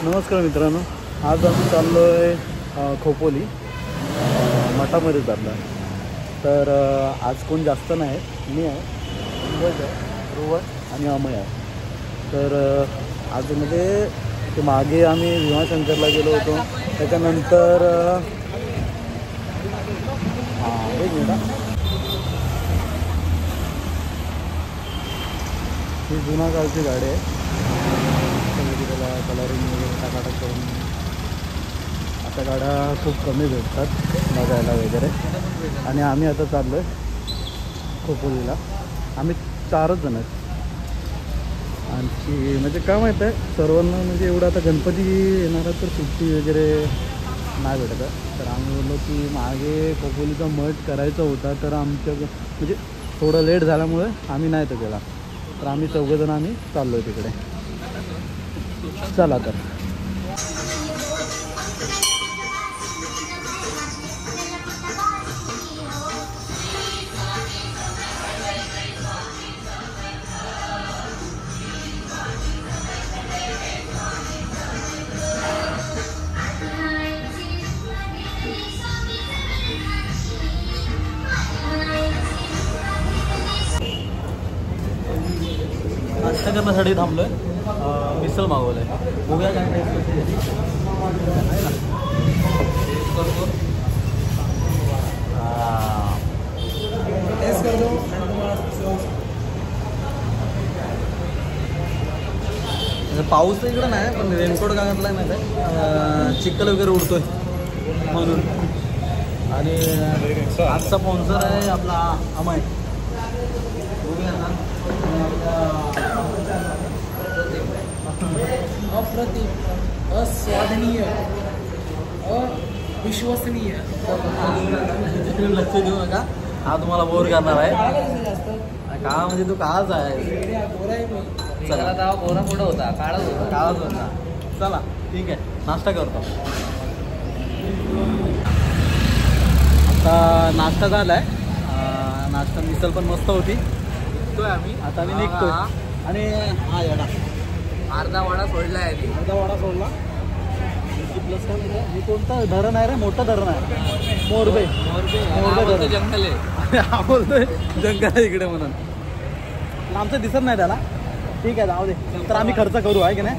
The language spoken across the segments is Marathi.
नमस्कार मित्रांनो, आज आम्ही चाललो आहे खोपोली मठामध्ये चाललो आहे. तर आज कोण जास्त नाही, मी आहे, ध्रुवज आहे, ध्रुवज आणि अमय आहे. तर आज ते मागे आम्ही भीमाशंकरला गेलो होतो. त्याच्यानंतर एक मिनिट, ही जुना काळची गाडी आहे. त्याला कलरिंग वगैरे टाकाटाक करून आता गाड्या खूप कमी भेटतात बघायला वगैरे. आणि आम्ही आता चाललो आहे खोपोलीला. आम्ही 4च जण आहेत. आणखी म्हणजे काय माहीत आहे सर्वांना, म्हणजे एवढं आता गणपती येणार तर सुट्टी वगैरे नाही भेटत आहे. तर आम्ही बोललो की मागे खोपोलीचा मठ करायचा होता, तर आमच्या म्हणजे थोडं लेट झाल्यामुळे आम्ही नाही तर गेला. तर आम्ही 4 जण आम्ही चाललो आहे तिकडे. चला तर. नाश्ता करण्यासाठी थांबलो आहे. मिसल मागवलं आहे. बघूया काय पाऊस तर इकडं नाही, पण रेनकोट घातला नाही आहे. चिखल वगैरे उडतोय म्हणून. आणि आजचा स्पॉन्सर आहे आपला अमय. अप्रतिम, अस्वादनीय, अविश्वसनीय. लक्ष देऊ नका, हा तुम्हाला बोर करणार आहे का? म्हणजे तू काळाच आहे. चला तेव्हा गोरा पुढं होता, काळाच होता. चला ठीक आहे, नाश्ता करतो. आता नाश्ता झाला आहे. नाश्ता मिसल पण मस्त होती. निघतोय आम्ही. आता आम्ही निघतोय. आणि हा येडा अर्धा वाडा सोडला आहे. अर्धा वाडा सोडला. प्लस काय म्हणजे हे कोणतं धरण आहे रे? मोठं धरण आहे, मोरबे. मोरबे जंगल आहे. हा बोलतोय जंगल आहे इकडे म्हणून. आमचं दिसत नाही त्याला. ठीक आहे, जाऊ दे. तर आम्ही खर्च करू आहे की नाही?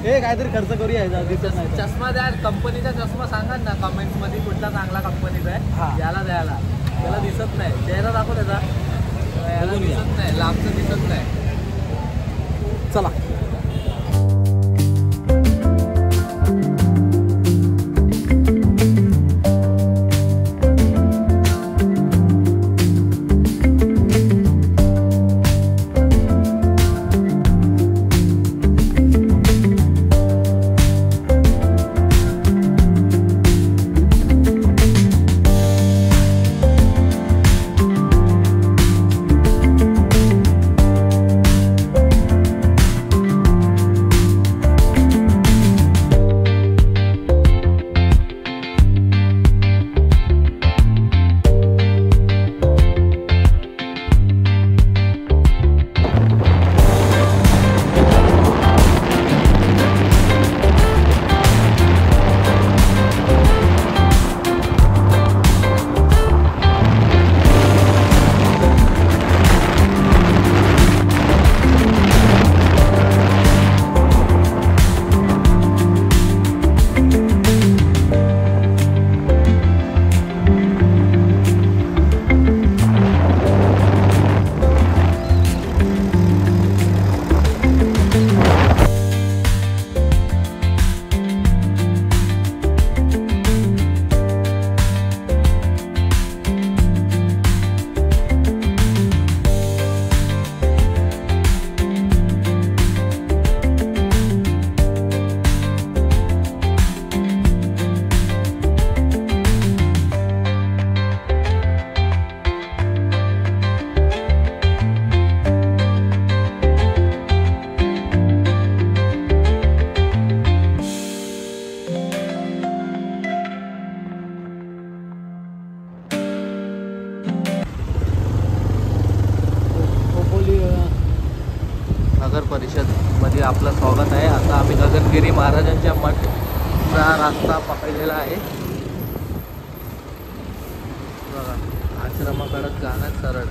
हे काहीतरी खर्च करूया. दिसत नाही. चष्मा द्या, कंपनीचा चष्मा सांगा ना कमेंट्स मध्ये कुठला चांगला कंपनीचा आहे. याला द्यायला. त्याला दिसत नाही. चेहरा दाखव त्याचा. याला दिसत नाही, लांबचं दिसत नाही. चला. स्वागत आहे. आता आम्ही गगनगिरी महाराजांच्या मठचा रस्ता पकडलेला आहे. बघा आश्रमाकडे जाण्यात सरळ.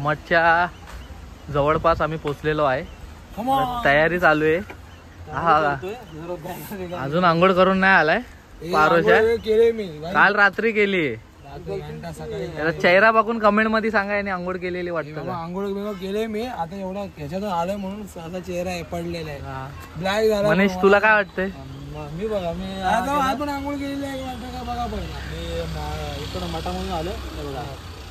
मठच्या जवळपास आम्ही पोचलेलो आहे. तयारी चालू आहे. हा अजून आंघोळ करून नाही आलाय. पारोशा काल रात्री केली. चेहरा बघून कमेंट मध्ये सांगा याने आंघोळ केलेली वाटतं. आंघोळ केले मी आता एवढा ह्याच्यातून आलोय म्हणून आता चेहरा पडलेला आहे. ब्लॅक झाला. मनीष तुला काय वाटतंय? मी बघा मी आज पण आंघोळ केलेली आहे का बघा. पण मी इकडं मठामधून आलो.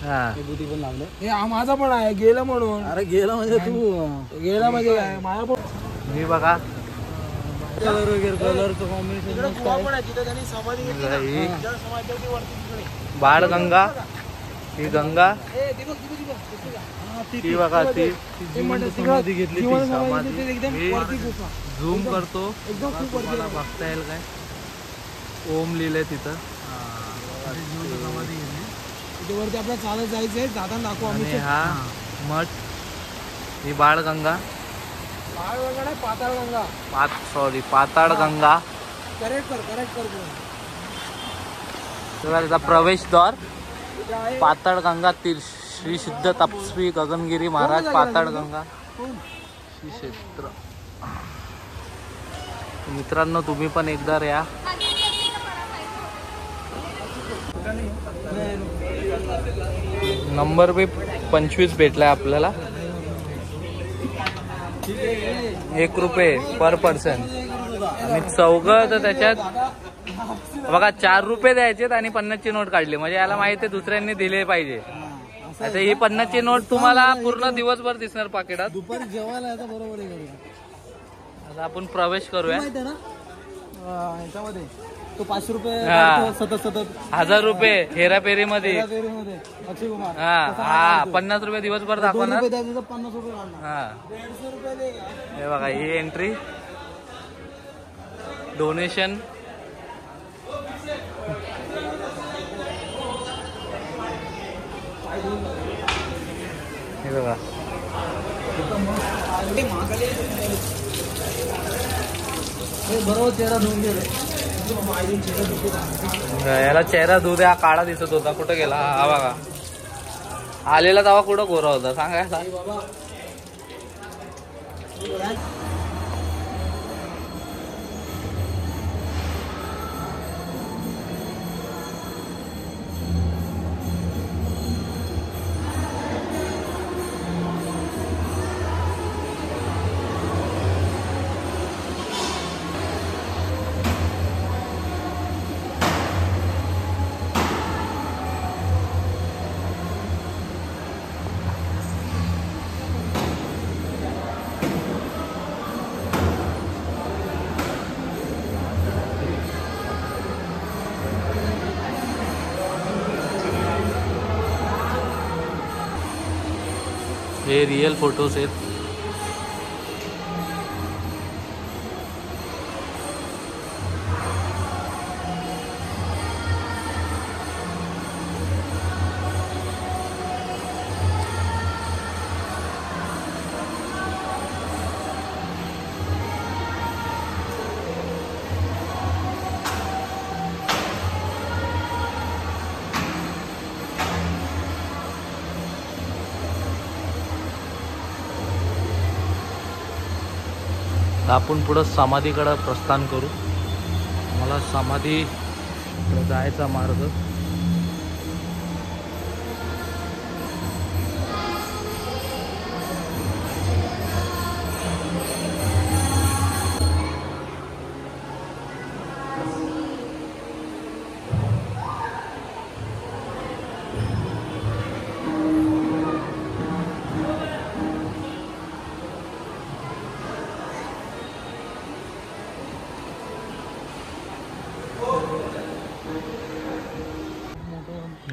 विभूती पण लागले. हे माझा पण आहे गेला म्हणून. अरे गेला म्हणजे तू गेला म्हणजे काय माझा पण. मी बघा कलर वगैरे कलरचं कॉम्बिनेशन. बाळगंगा ही गंगा ती बघा ती समाधी घेतली. झूम करतो तुम्हाला बघता येईल काय. ओम लिहिलंय तिथं. वरती आपल्याला चालत जायचंय. जाताना दाखवू आम्ही. हा मठ ही बाळगंगा. बाळगंगा नाही पाताळगंगा. पाताळगंगा. करेक्ट कर. त्याचा प्रवेशद्वार पाताळगंगा तीर्थ श्री सिद्ध तपस्वी गगनगिरी महाराज पाताळगंगा श्री क्षेत्र. मित्रांनो तुम्ही पण एकदा या. नंबर बी 25 भेटलाय आपल्याला. 1 रुपये पर पर्सन. आणि चौघं तर त्याच्यात बघा 4 रुपये द्यायचे आणि 50ची नोट काढली. म्हणजे याला माहिती आहे दुसऱ्यांनी दिले पाहिजे. आता ही 50ची नोट तुम्हाला पूर्ण दिवसभर दिसणार पाकिटात. दुपारी जेवायला बरोबर आहे. आता आपण प्रवेश करूया. ह्याच्यामध्ये तो 500 रुपये सतत 1000 रुपये हेराफेरी मध्ये. अक्षय कुमार. हा 50 रुपये दिवसभर दाखवणार. 50 रुपये. हा हे बघा ही एंट्री डोनेशन. हे बघा बरोबर चेहरा धुवून गेले. याला चेहरा धुऊ द्या. काळा दिसत होता. कुठं गेला? हा बघा आलेला तेव्हा कुठं गोरा होता सांगायला. हे रियल फोटोज आहेत. तर आपण पुढं समाधीकडं प्रस्थान करू. मला समाधी जायचा मार्ग.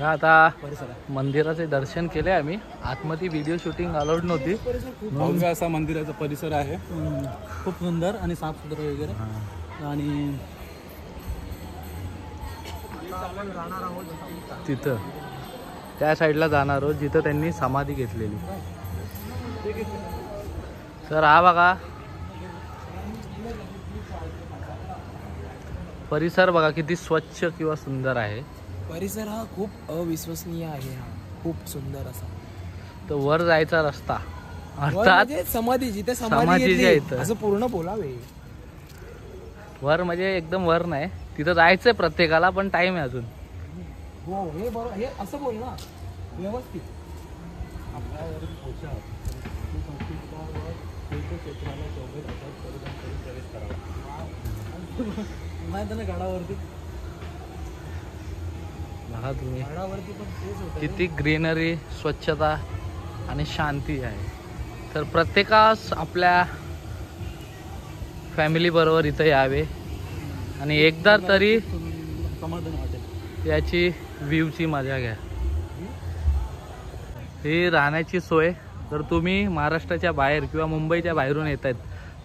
आता मंदिराचे दर्शन केले आम्ही. आतमध्ये व्हिडिओ शूटिंग अलाउड नव्हती. भव्य असा मंदिराचा परिसर आहे, खूप सुंदर आणि साफसुथरं वगैरे. आणि तिथं त्या साईडला जाणार आहोत जिथं त्यांनी समाधी घेतलेली. तर हा बघा परिसर, बघा किती स्वच्छ किंवा सुंदर आहे. परिसर हा खूप अविश्वसनीय आहे. हा खूप सुंदर असा. तर वर जायचा रस्ता वर अर्थात म्हणजे समाधी, जिथे समाधी समाधीच्या घेतली, इथं. असं पूर्ण बोलावे. वर म्हणजे एकदम वर नाही, तिथं जायचंय प्रत्येकाला, पण टाइम आहे अजून. हो हे बरोबर, हे असं बोल ना व्यवस्थित. माहित ना गडावरती, बघा तुम्ही गडावरती पण तेच होतं. किती ग्रीनरी, स्वच्छता आणि शांती आहे. तर प्रत्येकास आपल्या फॅमिली बरोबर इथं यावे आणि एकदा तरी समाधान वाटेल. याची व्ह्यूची मजा घ्या. ही राहण्याची सोय, जर तुम्ही महाराष्ट्राच्या बाहेर किंवा मुंबईच्या बाहेरून येत आहेत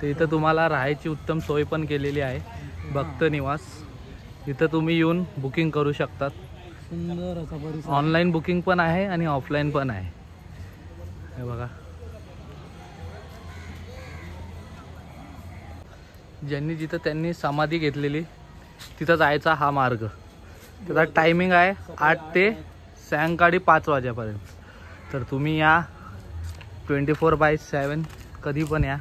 तर इथं तुम्हाला राहायची उत्तम सोय पण केलेली आहे. भक्त निवास, इथं तुम्ही येऊन बुकिंग करू शकतात. सुंदर असा परिसर. ऑनलाईन बुकिंग पण आहे आणि ऑफलाईन पण आहे. हे बघा, ज्यांनी जिथं त्यांनी समाधी घेतलेली तिथं जायचा हा मार्ग. त्याचा टायमिंग आहे 8 ते सायंकाळी 5 वाजेपर्यंत. तर तुम्ही या 24/7 कधी पण या,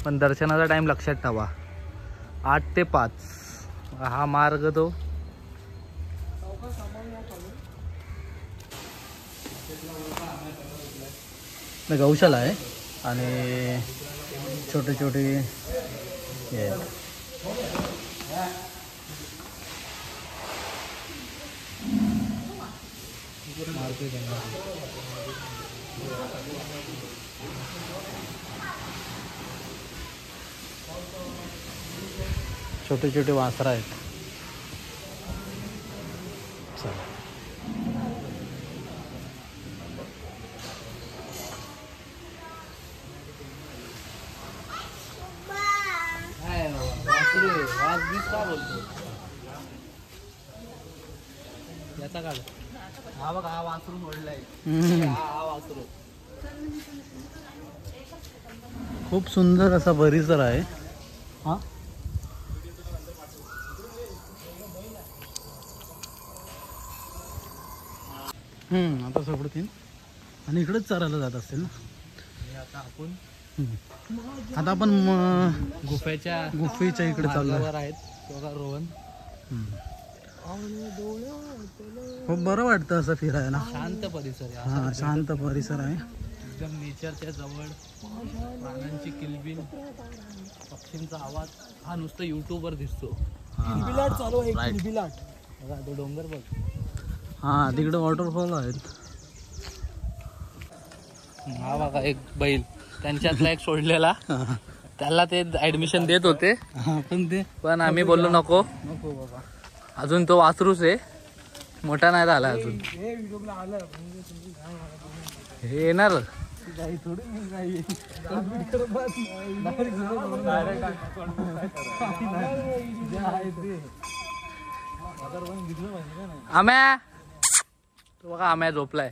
पण दर्शनाचा टाईम लक्षात ठेवा 8 ते 5 हा मार्ग तो. गौशाला आहे आणि छोटे छोटे हे आहेत. छोटे छोटे वासरा आहेत. चला. याचा काढ. हा बघा, हा वासरू सोडलाय. हा वासरू खूप सुंदर असा परिसर आहे हा. आता सोडतील आणि इकडेच चरायला जात असतील ना. आता आपण गुफेच्या इकडे चाललो आहेत. बघा रोहन, खूप बरं वाटतं असं फिरायला. शांत परिसर आहे. हा, शांत परिसर आहे. एकदम नेचरच्या जवळ, प्राण्यांची किलबिल, पक्ष्यांचा आवाज हा नुसतं युट्यूबवर दिसतो. किलबिलाट चालू आहे. किलबिलाट बघा तो डोंगर बघ. हा, तिकडे वॉटरफॉल आहेत. हा बघा एक बैल त्यांच्यातला एक सोडलेला, त्याला ते ऍडमिशन देत होते पण आम्ही बोललो नको बाबा, अजून तो वासरूच आहे, मोठा नाही झाला अजून. हे येणार आम्या. तो बघा आम्या झोपलाय.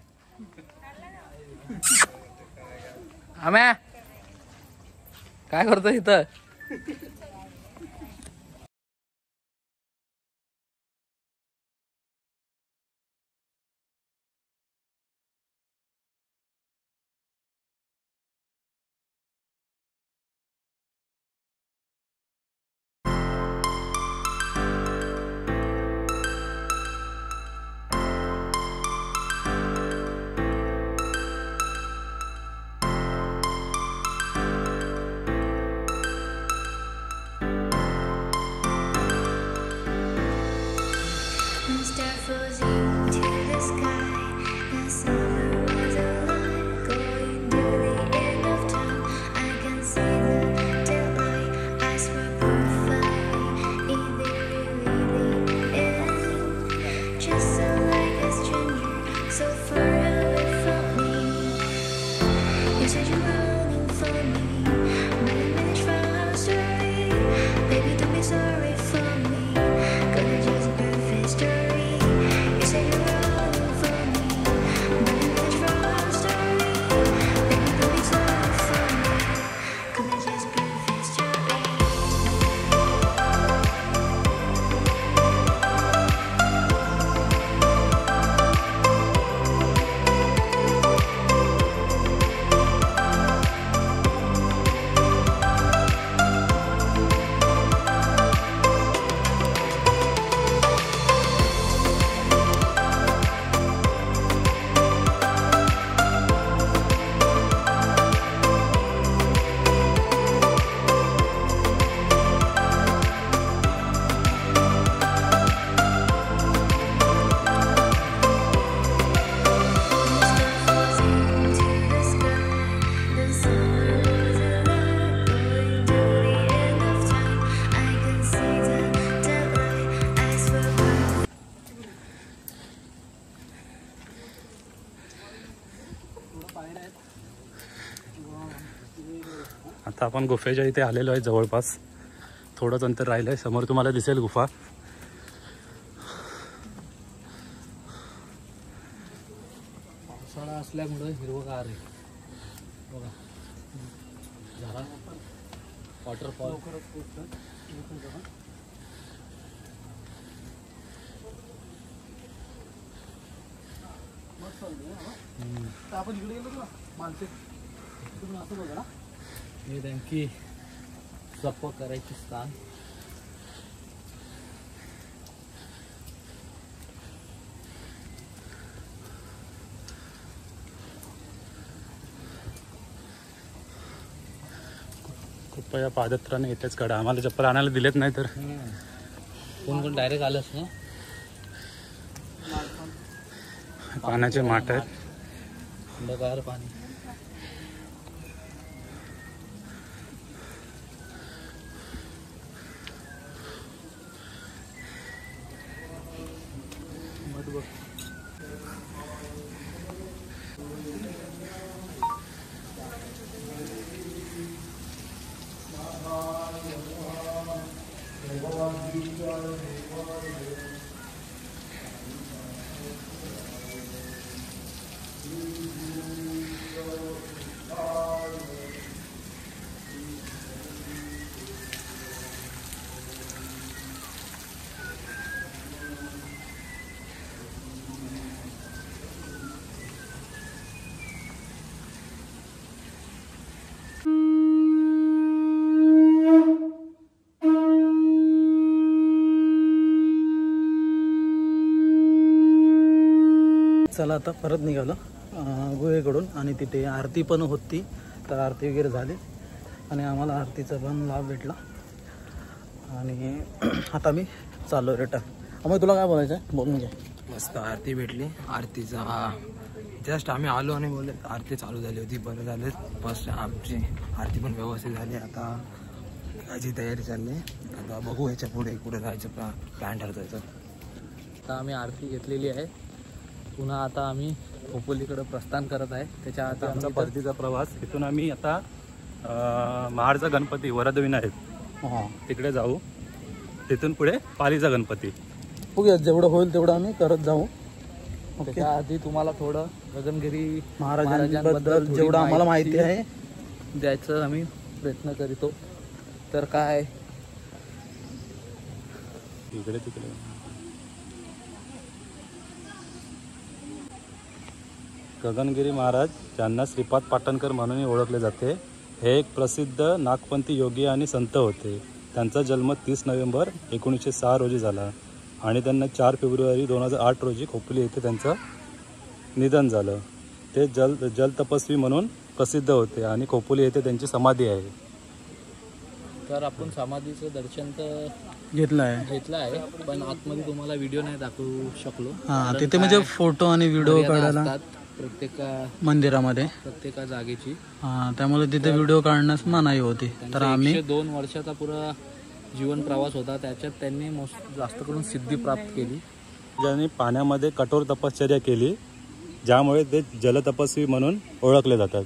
आम्या काय करतो इथं. आता आपण गुफेच्या इथे आलेलो आहे. जवळपास थोडंच अंतर राहिलं आहे. समोर तुम्हाला दिसेल गुफा. पावसाळा असल्यामुळे हिरवगार आहे बघा. झाडा वॉटरफॉल. आपण इकडे गेलो ना माणसे तिकडून असं बघा ना. हे त्यांची जप करायची स्थान. कृपया पादत्राने येतेच काढा. आम्हाला चप्पल आणायला दिलेत नाही तर कोण कोण डायरेक्ट आलंच ना. पाण्याचे माठ आहेत. थंडगार पाणी. चला आता परत निघालो गुहेकडून आणि तिथे आरती पण होती. तर आरती वगैरे झाली आणि आम्हाला आरतीचा पण लाभ भेटला आणि आता मी चाललो रिटर्न. मग तुला काय बोलायचं आहे बोल. म्हणजे मस्त आरती भेटली. आरतीचा जस्ट आम्ही आलो आणि बोलले आरती चालू झाली होती. बरं झालं फर्स्ट आमची आरती पण व्यवस्थित झाली. आता याची तयारी चालली. आता बघू याच्या पुढे कुठे जायचं प्लॅन ठरवायचं. आता आम्ही आरती घेतलेली आहे. पुन्हा आता आम्ही खोपोलीकडे प्रस्थान करत आहे. त्याच्या आता आमचा परतीचा प्रवास. इथून आम्ही आता महाडचा गणपती वरदविनायक तिकडे जाऊ. तिथून पुढे पालीचा गणपती. बघूया जेवढं होईल तेवढं आम्ही करत जाऊ. त्याच्या आधी तुम्हाला थोडं गगनगिरी महाराजांबद्दल जेवढं आम्हाला माहिती आहे द्यायचं आम्ही प्रयत्न करीतो. तर काय इकडे तिकडे गगनगिरी महाराज ज्यांना श्रीपाद पाटणकर म्हणून ओळखले जाते, हे एक प्रसिद्ध नागपंथी योगी आणि संत होते. त्यांचा जन्म 30 नोव्हेंबर 1906 रोजी झाला आणि त्यांना 4 फेब्रुवारी 2008 रोजी खोपोली येथे त्यांचं निधन झालं. ते जलतपस्वी म्हणून प्रसिद्ध होते आणि खोपोली येथे त्यांची समाधी आहे. तर आपण समाधीचं दर्शन तर घेतलं आहे पण आतमध्ये तुम्हाला व्हिडिओ नाही दाखवू शकलो. तिथे म्हणजे फोटो आणि व्हिडिओ काढायला प्रत्येक मंदिरामध्ये प्रत्येक जागेची. त्यामुळे तिथे व्हिडिओ काढण्यास मनाई होती. तर आम्ही 102 वर्षाचा पुरा जीवन प्रवास होता. त्याच्यात त्यांनी जास्त करून सिद्धी प्राप्त केली. ज्यांनी पाण्यामध्ये कठोर तपश्चर्या केली, ज्यामुळे ते जलतपस्वी म्हणून ओळखले जातात.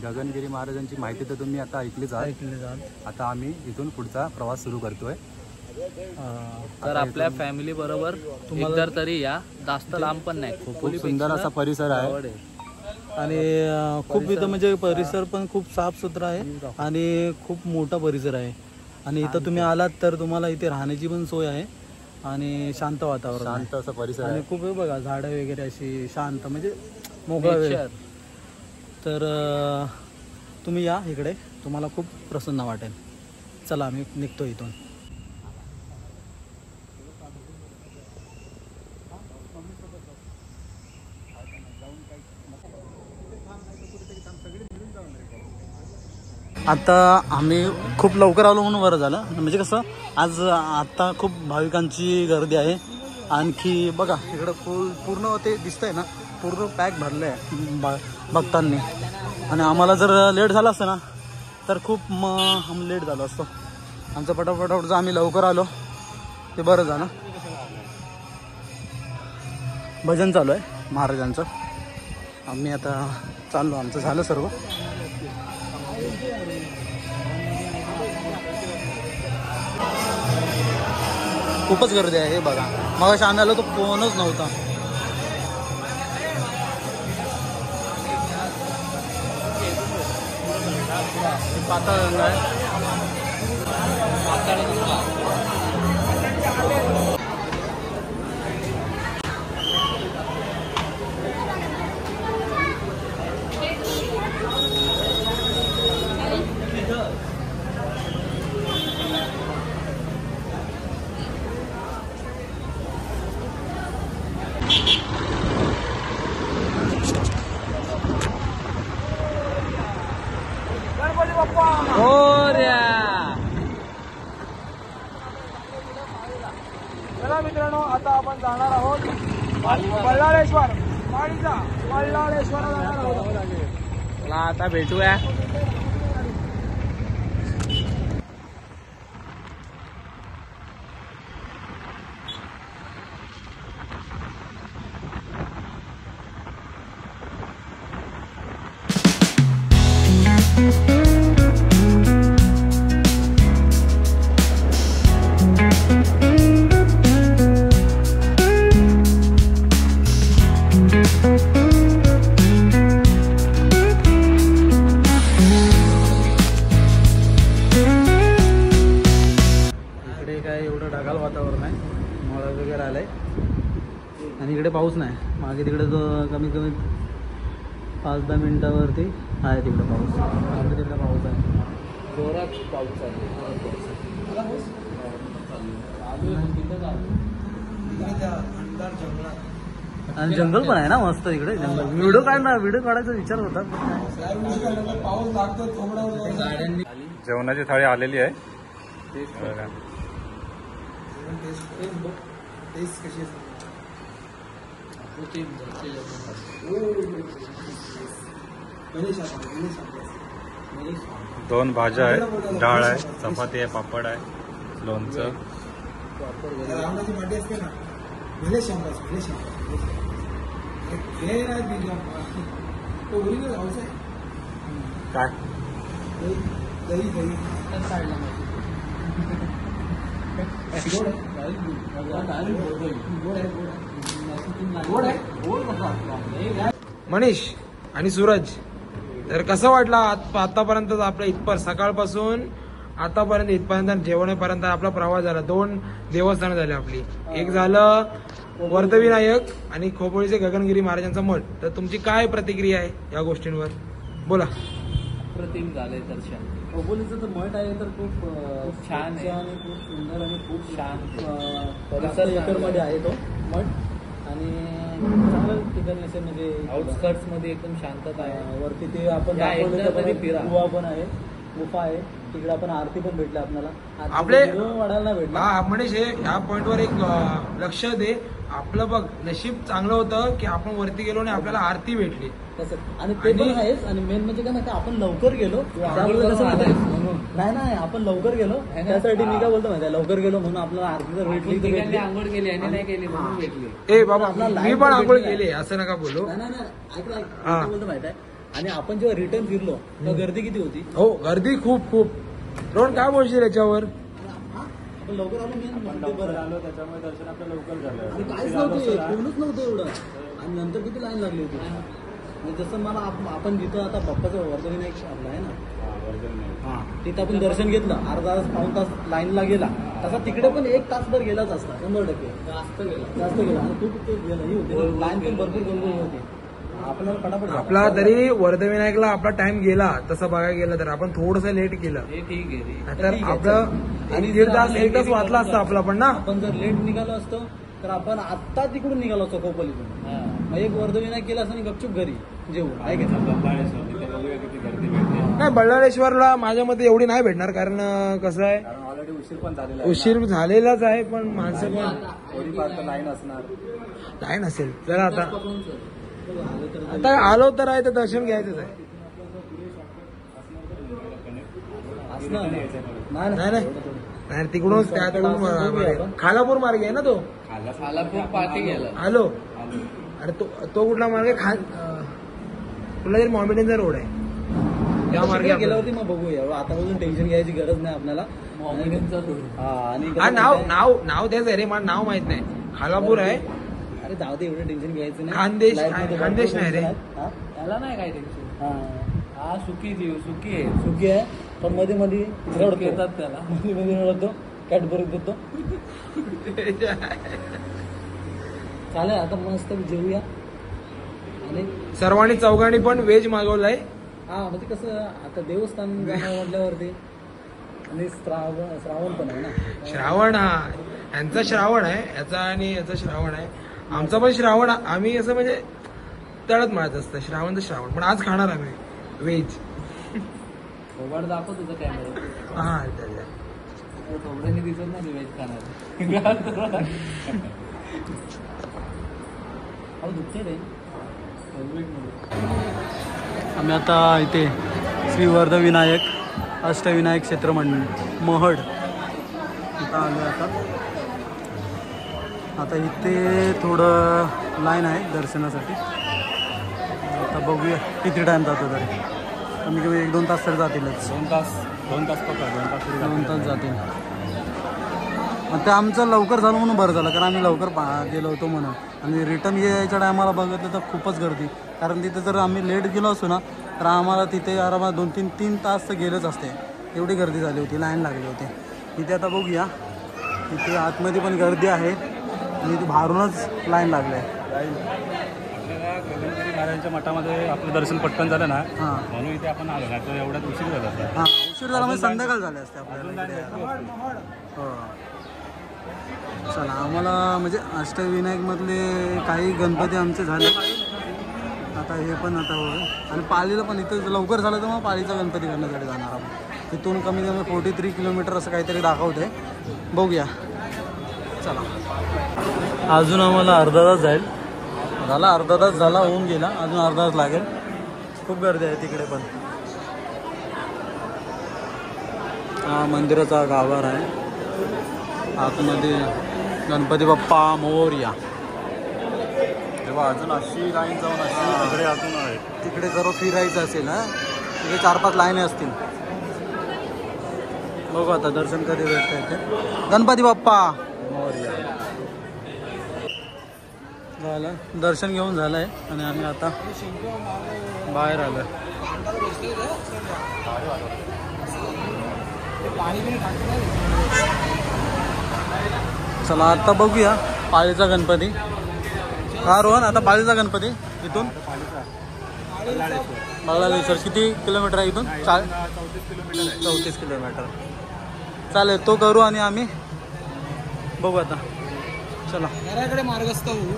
गगनगिरी महाराजांची माहिती तर तुम्ही आता ऐकलीच आहे. आता आम्ही इथून पुढचा प्रवास सुरू करतोय. तर आपल्या फॅमिली बरोबर एकदा तरी या. जास्त लांब पण नाही. खूप सुंदर असा परिसर आहे आणि खूप इथं म्हणजे परिसर पण खूप साफसुथरा आहे आणि खूप मोठा परिसर आहे. आणि इथं तुम्ही आलात तर तुम्हाला इथे राहण्याची पण सोय आहे आणि शांत वातावरण, शांत असं परिसर आणि खूप हे बघा झाडं वगैरे अशी शांत म्हणजे मोकळा वेळ. तर तुम्ही या इकडे, तुम्हाला खूप प्रसन्न वाटेल. चला आम्ही निघतो इथून. आता आम्ही खूप लवकर आलो म्हणून बरं झालं. म्हणजे कसं आज आता खूप भाविकांची गर्दी आहे. आणखी बघा इकडं पूर्ण ते दिसतंय ना, पूर्ण पॅक भरलं आहे भक्तांनी. आणि आम्हाला जर लेट झालं असतं ना तर खूप लेट झालो असतो. आमचं पटापट जर आम्ही लवकर आलो ते बरं झालं. भजन चालू आहे महाराजांचं. आम्ही आता चाललो, आमचं झालं सर्व. खूपच गर्दी आहे. हे बघा मग आम्ही आलो तो कोणच नव्हता. पाताळ गंगा आहे. चला मित्रांनो, आता आपण जाणार आहोत बल्लाळेश्वर. बल्लाळेश्वर जाणार आहोत. चला आता भेटूया. आणि इकडे पाऊस नाही. मागे तिकडे जो कमीत कमी 5-10 मिनिटावरती आहे तिकडे पाऊस. आमच्या तिकडे पाऊस आहे. जोरात पाऊस आहे. आणि जंगल पण आहे ना मस्त तिकडे. जंगल व्हिडिओ काढायचा विचार होता. जेवणाची थाळी आलेली आहे. दोन भाज्या आहेत, डाळ आहे, चपाती आहे, पापड आहे, लोणचं. काय मनीष आणि सूरज, तर कसं वाटलं आतापर्यंत आपल्या इथपर्यंत सकाळपासून आतापर्यंत इथपर्यंत जेवणापर्यंत आपला प्रवास झाला. 2 देवस्थानं झाली आपली. एक झालं वर्धविनायक आणि खोपोलीचे गगनगिरी महाराजांचा मठ. तर तुमची काय प्रतिक्रिया आहे या गोष्टींवर, बोला. अप्रतिम झालंय दर्शन. खोपोलीचं तर मठ आहे तर खूप छान आहे आणि खूप सुंदर आणि खूप शांत परिसर एकरमध्ये आहे तो मठ. आणि चांगलं ठिकाणी असे म्हणजे आउटस्कर्ट्स मध्ये एकदम शांतता आहे. वरती ते आपण त्या दाखवलं एकदा तर तरी फिरा. गुहा पण आहे, गुफा आहे तिकडे. आपण आरती पण भेटली आपल्याला. आपले- वाढायला नाही भेटला. मनीष हे ह्या पॉइंटवर एक लक्ष दे. आपलं बघ नशीब चांगलं होतं की आपण वरती गेलो आणि आपल्याला आरती भेटली. तसं आणि ते पण आहेच. आणि मेन म्हणजे काय माहिती, आपण लवकर गेलो त्यामुळे कसं माहिती नाही आपण लवकर गेलो त्यासाठी मी काय बोलतो माहिती, लवकर गेलो म्हणून आपल्याला आरती जर भेटली तर भेटली. आंघोळ केली आणि नाही केली म्हणून भेटली. ए बाबा, मी पण आंघोळ केली असं नका बोलू. नाही ऐकलं बोलतो माहिती आहे. आणि आपण जेव्हा रिटर्न फिरलो तेव्हा गर्दी किती होती. हो, गर्दी खूप. रोहन काय बोलशील याच्यावर? आपण लवकर आलो मेन बरं आलो त्याच्यामुळे दर्शन आपलं लवकर झालं. आणि काहीच नव्हतं, कोणच नव्हतं एवढं. आणि नंतर किती लाईन लागली होती. म्हणजे जसं मला आपण जिथं आता बाप्पाचं वर्धविनायक आपलं आहे ना, तिथं आपण दर्शन घेतलं, अर्धा तास 1-2 तास लाईनला गेला. तसा तिकडे पण 1 तासभर गेलाच असता 100%. जास्त गेला. आणि खूप गेलं ही होती लाईन पण भरपूर गोलगोल होती. आपल्याला फटाफट आपला तरी वर्धविनायकला आपला टाइम गेला तसं बघायला गेलं तर आपण थोडस लेट केलं. हे ठीक आहे. तर आपलं आणि 1.5 तास वाचला असतं आपला पण ना. आपण जर लेट निघालो असतो तर आपण आत्ता तिकडून निघालो असतो खोपोलीतून. मग एक वर्धविनायक केला असं आणि गपचूप घरी जेवून आहे का. नाही, बल्लाळेश्वरला माझ्या मते एवढी नाही भेटणार. कारण कसं आहे, ऑलरेडी उशीर पण झालेला उशीर झालेलाच आहे. पण माणसं पण थोडीफार तर लाईन असणार. नाही नसेल. चला आता आलो तर आहे तर दर्शन घ्यायचंच आहे. नाही तिकडूनच त्या तिकडून खालापूर मार्ग आहे ना तो. खालापूर पाठी गेला. आलो. अरे तो कुठला मार्ग आहे? कुठला तरी मॉमेडियनचा रोड आहे त्या मार्गे गेल्यावरती मग बघूया. आता पासून टेन्शन घ्यायची गरज नाही आपल्याला. हा आणि हा नाव नाव नाव त्याच आहे रे, मला नाव माहित नाही. खालापूर आहे. अरे जाऊ दे, एवढं टेन्शन घ्यायचं नाही. खानदेश Life मध्ये खानदेश भरपूर नाही रे. tension आहेत. त्याला नाही काय टेन्शन. हा हा सुकी जीव सुकी आहे. सुखी आहे पण मध्ये मध्ये रडतो. येतात त्याला. मध्ये मध्ये रडतो, कॅडबरी देतो. चालेल आता मस्त जेवूया. आणि सर्वांनी चौघांनी पण व्हेज मागवलंय. हा म्हणजे कसं आता देवस्थान जाणं म्हटल्यावरती आणि श्रावण पण आहे ना. श्रावण, हा यांचा श्रावण आहे, याचा आणि याचा श्रावण आहे. आमचा पण श्रावण, आम्ही असं म्हणजे तळत मारत असतं श्रावण तर श्रावण, पण आज खाणार आम्ही व्हेज. थोबाड दाखव तुझं कॅमेरा. हा थोबड्याने दिसत नाही व्हेज खाणार. आम्ही आता इथे श्री वर्धविनायक अष्टविनायक क्षेत्र महड इथं आलो आता इथे थोडं लाईन आहे दर्शनासाठी. आता बघूया किती टाईम जातो तरी. कमी कमी 1-2 तास तर जातीलच. 2 तास जातील. मग ते आमचं लवकर झालं म्हणून बरं झालं, कारण आम्ही लवकर गेलो होतो म्हणून. आणि रिटर्न यायच्या टायमाला बघितलं तर खूपच गर्दी, कारण तिथे जर आम्ही लेट गेलो असतो ना तर आम्हाला तिथे आरामात 2-3 तास तर गेलंच असते. एवढी गर्दी झाली होती, लाईन लागली होती. इथे आता बघूया, इथे आतमध्ये पण गर्दी आहे आणि इथे बाहेरूनच लाईन लागली आहे. महाराजांच्या मठामध्ये आपलं दर्शन पटकन झालं ना, हां म्हणून इथे आपण आलो, नाही तर एवढ्यात उशीर झाला असता. हां उशीर झाला म्हणजे संध्याकाळ झाले असते आपल्याला इकडे यायला. हो चला, आम्हाला म्हणजे अष्टविनायकमधले काही गणपती आमचे झाले. आता हे पण आता होईल आणि पालीला पण इथं लवकर झालं तर मग पालीचा गणपती करण्यासाठी जाणार आपण. तिथून कमी कमी 43 किलोमीटर असं काहीतरी दाखवते. बघूया चला. अजून आम्हाला अर्धा तास जाईल. अर्धा तास झाला, होऊन गेला. अजून अर्धा तास लागेल. खूप गर्दी आहे तिकडे पण. हा मंदिराचा गाभारा आहे. आतमध्ये गणपती बाप्पा मोरया. तेव्हा अजून अशी लाईन जाऊन अशी सगळे अजून आहेत. तिकडे जर फिरायचं असेल ना तिथे 4-5 लाईनी असतील. बघू आता दर्शन कधी भेटतं इथे. गणपती बाप्पा मोरया. झालं दर्शन घेऊन झालंय आणि आम्ही आता बाहेर आलोय. चला आता बघूया पालीचा गणपती. हा रोहन, आता पालीचा गणपती इथून बंगलादेश्वर किती किलोमीटर आहे इथून? 34 किलोमीटर. चालेल, तो करू आणि आम्ही बघू आता. चला घराकडे मार्गस्थ होऊ.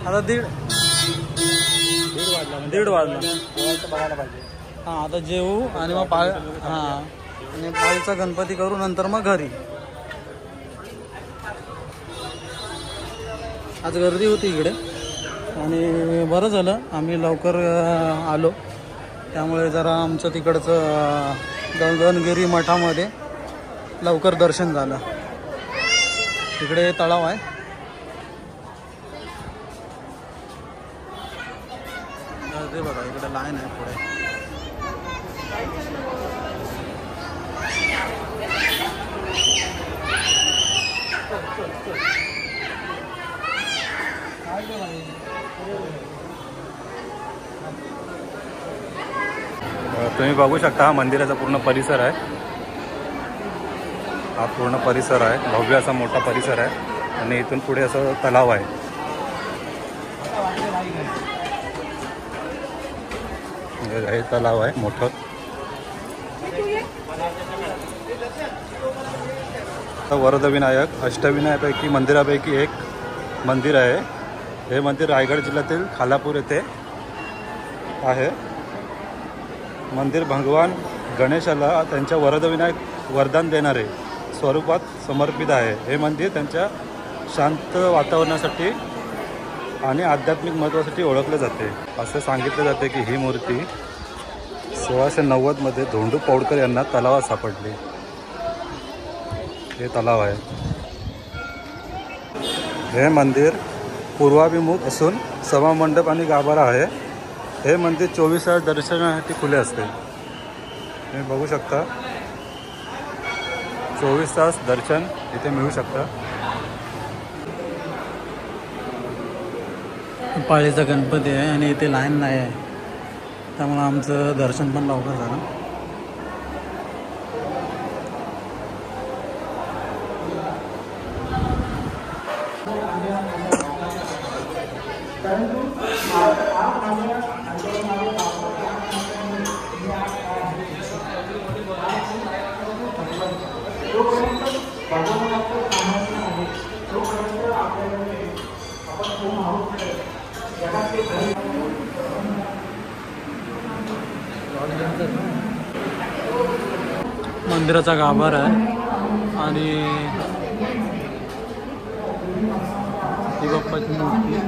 आता दीड वाजला. हां आता जेवू आणि मग हां आणि पाळीचा गणपती करू, नंतर मग घरी. आज गर्दी होती इकडे आणि बरं झालं आम्ही लवकर आलो, त्यामुळे जरा आमचं तिकडचं गगनगिरी मठामध्ये लवकर दर्शन झालं. तिकडे तलाव आहे. ते बघा इकडे लाईन आहे पुढे. तुम्ही बघू शकता हा मंदिराचा पूर्ण परिसर आहे. हा पूर्ण परिसर आहे, भव्य असा मोठा परिसर आहे आणि इथून पुढे असं तलाव आहे. हे तलाव आहे मोठं. वर्धविनायक अष्टविनायकापैकी मंदिरापैकी एक मंदिर आहे. हे मंदिर रायगड जिल्ह्यातील खालापूर येथे आहे. मंदिर भगवान गणेशाला त्यांच्या वरदविनायक वरदान देणारे स्वरूपात समर्पित आहे. हे मंदिर त्यांच्या शांत वातावरणासाठी आणि आध्यात्मिक महत्त्वासाठी ओळखले जाते. असे सांगितले जाते की ही मूर्ती 1690 मध्ये धोंडू पौडकर यांना तलावात सापडली. हे तलाव आहे. हे मंदिर पूर्वाभिमुख असून सभामंडप आणि गाभारा आहे. हे मंदिर 24 तास दर्शनासाठी खुले असते. तुम्ही बघू शकता. 24 तास दर्शन इथे मिळू शकतं. पाळीचा गणपती आहे आणि इथे लाईन नाही आहे, त्यामुळं आमचं दर्शन पण लवकर झालं. मंदिराचा गाभार आहे आणि ही बाप्पाची मूर्ती.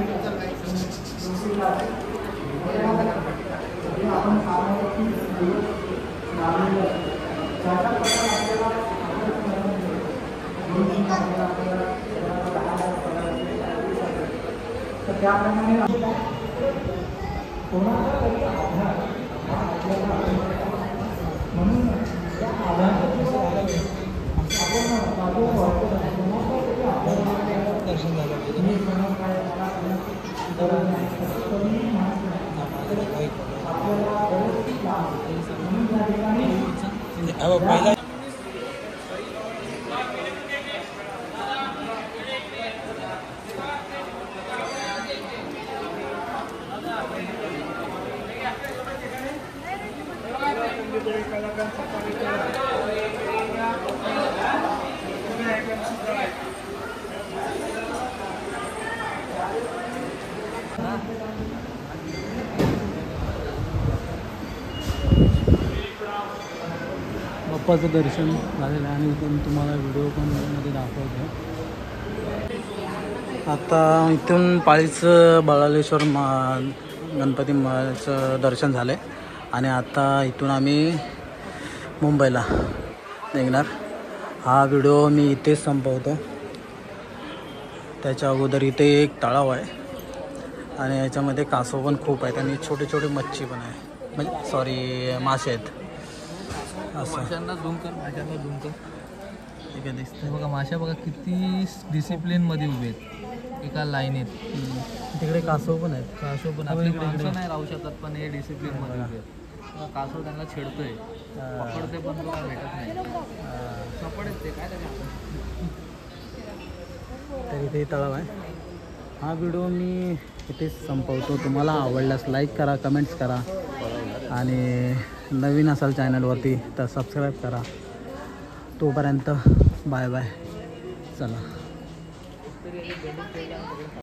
बाप्पाचं दर्शन झालेलं आहे आणि इथून तुम्हाला व्हिडिओ पण मध्ये दाखवतो. आता इथून पाळीचं बळालेश्वर गणपतीचं दर्शन झालं आहे आणि आता इथून आम्ही मुंबईला निघणार. हा व्हिडिओ मी इथेच संपवतो. त्याच्या अगोदर इथे एक तलाव आहे आणि याच्यामध्ये कासव पण खूप आहेत आणि छोटे छोटे मच्छी पण आहे, म्हणजे सॉरी मासे आहेत. असं माशांना झूम कर, माशांना झूम कर. ठीक आहे, दिसतं बघा माशा बघा किती डिसिप्लिनमध्ये उभे आहेत एका लाईनीत. तिकडे कासव पण आहेत. कासव पण आपली माणसं नाही राहू शकत, पण हे डिसिप्लिनमध्ये उभे आहेत. कासव त्यांना छेडतोय, पकडते पण तो काय भेटत नाही. सपडेच ते काय तर इथे तलाव आहे. हा व्हिडिओ मी इथेच संपवतो. तुम्हाला आवडल्यास लाईक करा, कमेंट्स करा आणि नवीन असाल चॅनलवरती तर सबस्क्राईब करा. तोपर्यंत बाय बाय. चला.